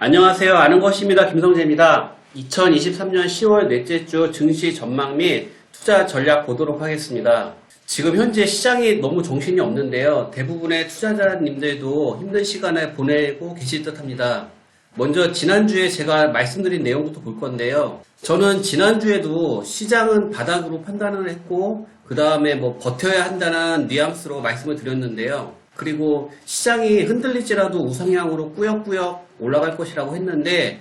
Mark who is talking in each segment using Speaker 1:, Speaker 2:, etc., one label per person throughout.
Speaker 1: 안녕하세요. 아는 것입니다. 김성재입니다. 2023년 10월 넷째 주 증시 전망 및 투자 전략 보도록 하겠습니다. 지금 현재 시장이 너무 정신이 없는데요. 대부분의 투자자님들도 힘든 시간을 보내고 계실 듯 합니다. 먼저 지난주에 제가 말씀드린 내용부터 볼 건데요. 저는 지난주에도 시장은 바닥으로 판단을 했고 그 다음에 버텨야 한다는 뉘앙스로 말씀을 드렸는데요. 그리고 시장이 흔들릴지라도 우상향으로 꾸역꾸역 올라갈 것이라고 했는데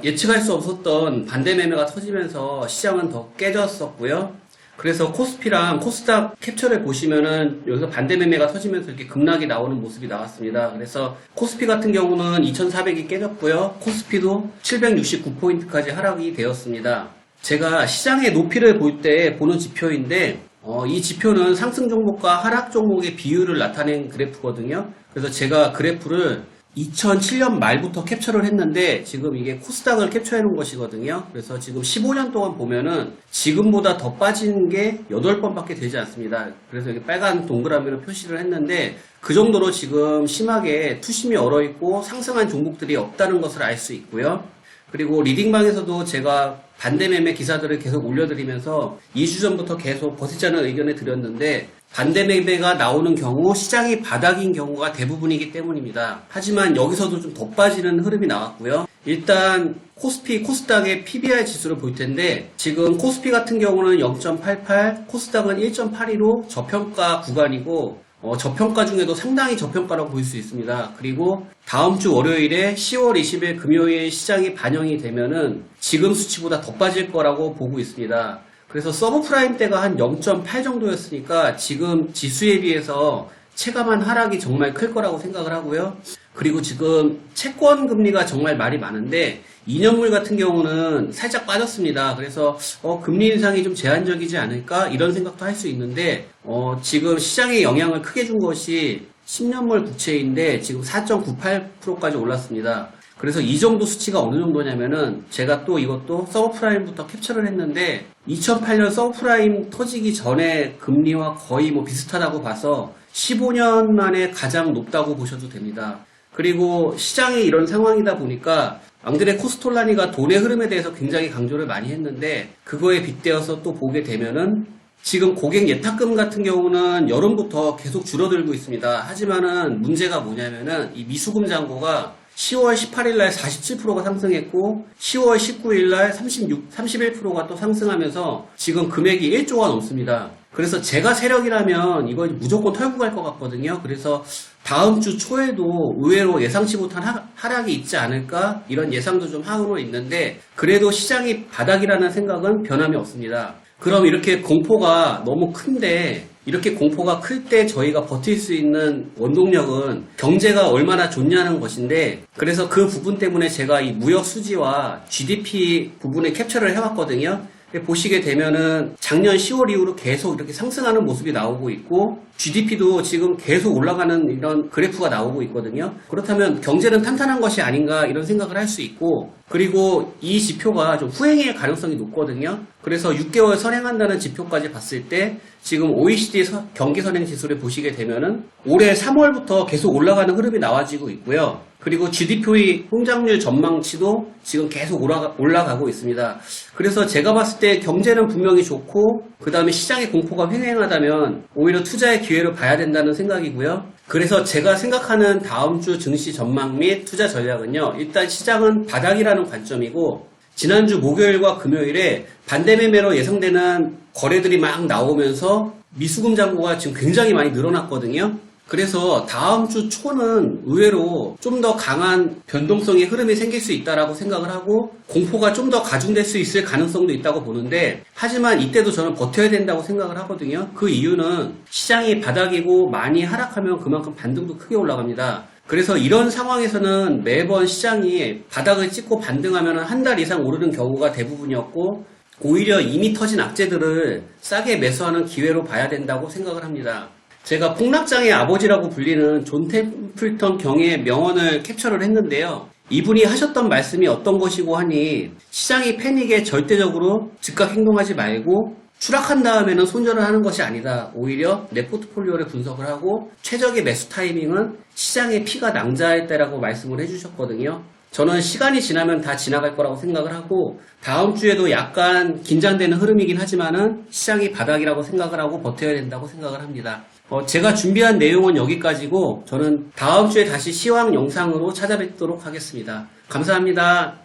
Speaker 1: 예측할 수 없었던 반대 매매가 터지면서 시장은 더 깨졌었고요. 그래서 코스피랑 코스닥 캡처를 보시면은 여기서 반대 매매가 터지면서 이렇게 급락이 나오는 모습이 나왔습니다. 그래서 코스피 같은 경우는 2400이 깨졌고요. 코스피도 769포인트까지 하락이 되었습니다. 제가 시장의 높이를 볼 때 보는 지표인데 이 지표는 상승 종목과 하락 종목의 비율을 나타낸 그래프거든요. 그래서 제가 그래프를 2007년 말부터 캡처를 했는데 지금 이게 코스닥을 캡처해 놓은 것이거든요. 그래서 지금 15년 동안 보면은 지금보다 더 빠진 게 8번밖에 되지 않습니다. 그래서 이게 빨간 동그라미로 표시를 했는데 그 정도로 지금 심하게 투심이 얼어있고 상승한 종목들이 없다는 것을 알 수 있고요. 그리고 리딩방에서도 제가 반대 매매 기사들을 계속 올려드리면서 2주 전부터 계속 버티자는 의견을 드렸는데 반대 매매가 나오는 경우 시장이 바닥인 경우가 대부분이기 때문입니다. 하지만 여기서도 좀 더 빠지는 흐름이 나왔고요. 일단 코스피, 코스닥의 PBR 지수를 볼 텐데 지금 코스피 같은 경우는 0.88, 코스닥은 1.82로 저평가 구간이고 저평가 중에도 상당히 저평가라고 볼 수 있습니다. 그리고 다음 주 월요일에 10월 20일 금요일 시장이 반영이 되면은 지금 수치보다 더 빠질 거라고 보고 있습니다. 그래서 서브프라임 때가 한 0.8 정도였으니까 지금 지수에 비해서 체감한 하락이 정말 클 거라고 생각을 하고요. 그리고 지금 채권 금리가 정말 말이 많은데 2년물 같은 경우는 살짝 빠졌습니다. 그래서 금리 인상이 좀 제한적이지 않을까 이런 생각도 할 수 있는데 지금 시장에 영향을 크게 준 것이 10년물 국채인데 지금 4.98%까지 올랐습니다. 그래서 이 정도 수치가 어느 정도냐면은 제가 또 이것도 서브프라임부터 캡처를 했는데 2008년 서브프라임 터지기 전에 금리와 거의 비슷하다고 봐서 15년 만에 가장 높다고 보셔도 됩니다. 그리고 시장이 이런 상황이다 보니까 앙드레 코스톨라니가 돈의 흐름에 대해서 굉장히 강조를 많이 했는데 그거에 빗대어서 또 보게 되면은 지금 고객 예탁금 같은 경우는 여름부터 계속 줄어들고 있습니다. 하지만은 문제가 뭐냐면은 이 미수금 잔고가 10월 18일 날 47%가 상승했고 10월 19일 날 31%가 또 상승하면서 지금 금액이 1조가 넘습니다. 그래서 제가 세력이라면 이거 무조건 털고 갈 것 같거든요. 그래서 다음 주 초에도 의외로 예상치 못한 하락이 있지 않을까 이런 예상도 좀 하고 있는데 그래도 시장이 바닥이라는 생각은 변함이 없습니다. 그럼 이렇게 공포가 너무 큰데 이렇게 공포가 클 때 저희가 버틸 수 있는 원동력은 경제가 얼마나 좋냐는 것인데 그래서 그 부분 때문에 제가 이 무역 수지와 GDP 부분에 캡처를 해왔거든요. 보시게 되면은 작년 10월 이후로 계속 이렇게 상승하는 모습이 나오고 있고 GDP도 지금 계속 올라가는 이런 그래프가 나오고 있거든요. 그렇다면 경제는 탄탄한 것이 아닌가 이런 생각을 할 수 있고 그리고 이 지표가 좀 후행의 가능성이 높거든요. 그래서 6개월 선행한다는 지표까지 봤을 때 지금 OECD 경기 선행 지수를 보시게 되면은 올해 3월부터 계속 올라가는 흐름이 나와지고 있고요. 그리고 GDP 성장률 전망치도 지금 계속 올라가고 있습니다. 그래서 제가 봤을 때 경제는 분명히 좋고 그 다음에 시장의 공포가 횡행하다면 오히려 투자의 기회로 봐야 된다는 생각이고요. 그래서 제가 생각하는 다음 주 증시 전망 및 투자 전략은요. 일단 시장은 바닥이라는 관점이고 지난주 목요일과 금요일에 반대 매매로 예상되는 거래들이 막 나오면서 미수금 잔고가 지금 굉장히 많이 늘어났거든요. 그래서 다음 주 초는 의외로 좀 더 강한 변동성의 흐름이 생길 수 있다라고 생각을 하고 공포가 좀 더 가중될 수 있을 가능성도 있다고 보는데 하지만 이때도 저는 버텨야 된다고 생각을 하거든요. 그 이유는 시장이 바닥이고 많이 하락하면 그만큼 반등도 크게 올라갑니다. 그래서 이런 상황에서는 매번 시장이 바닥을 찍고 반등하면 한 달 이상 오르는 경우가 대부분이었고 오히려 이미 터진 악재들을 싸게 매수하는 기회로 봐야 된다고 생각을 합니다. 제가 폭락장의 아버지라고 불리는 존 템플턴 경의 명언을 캡처를 했는데요. 이분이 하셨던 말씀이 어떤 것이고 하니 시장이 패닉에 절대적으로 즉각 행동하지 말고 추락한 다음에는 손절을 하는 것이 아니다. 오히려 내 포트폴리오를 분석을 하고 최적의 매수 타이밍은 시장의 피가 낭자할 때라고 말씀을 해주셨거든요. 저는 시간이 지나면 다 지나갈 거라고 생각을 하고 다음 주에도 약간 긴장되는 흐름이긴 하지만은 시장이 바닥이라고 생각을 하고 버텨야 된다고 생각을 합니다. 제가 준비한 내용은 여기까지고 저는 다음 주에 다시 시황 영상으로 찾아뵙도록 하겠습니다. 감사합니다.